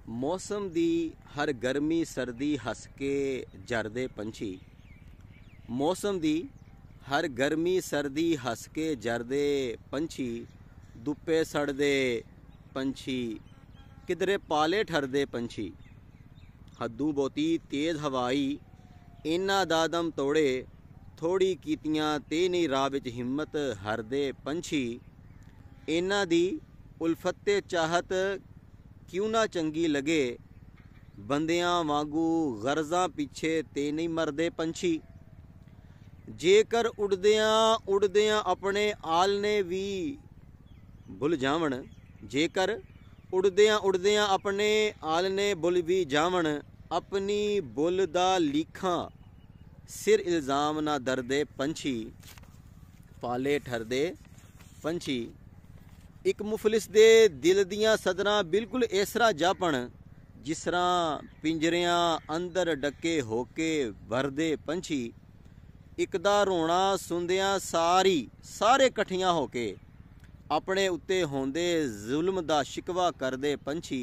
मौसम दी हर गर्मी सर्दी हस के जरदे पंछी। मौसम दी हर गर्मी सर्दी हस के जरदे पंछी। दुप्पे सड़दे पंछी किधरे पाले ठरदे पंछी। हद्दू बोती तेज़ हवाई इन्ना दादम तोड़े। थोड़ी कीतियां ते नहीं राह विच हिम्मत हरदे पंछी। इन्ना दी उल्फते चाहत क्यों ना चंगी लगे। बंदियां वांगू गर्जा पीछे ते नहीं मरदे पंछी। जेकर उड़दियां उड़दियां अपने आलने भी भुल जावन। जेकर उड़दियां उड़दियां अपने आलने भुल भी जावन। अपनी बुल दा लीखां सिर इल्ज़ाम ना दरदे पंछी। पाले ठरदे पंछी। एक मुफलिस दे दिल दियां सदरां बिल्कुल इसरा जापन जिसरा पिंजरियां अंदर डके होके भरदे पंछी। एक दा रोना सुनदियां सारे कट्ठियां होके अपने उत्ते होंदे जुल्म दा शिकवा करदे पंछी।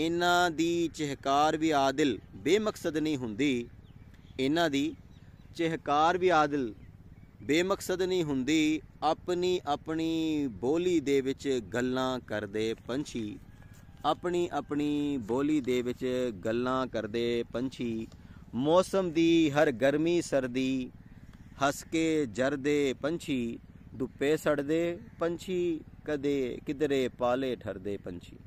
इन्हां दी चहकार भी आदिल बेमकसद नहीं हुंदी। इन्हां दी चहकार भी आदिल बेमकसद नहीं हुंदी। अपनी अपनी बोली दे विच गल्लां करदे पंछी। अपनी अपनी बोली दे विच गल्लां करदे पंछी। मौसम दी हर गर्मी सर्दी हस के जरदे पंछी। दुप्पे सड़दे पंछी कदे किधरे पाले ठरदे पंछी।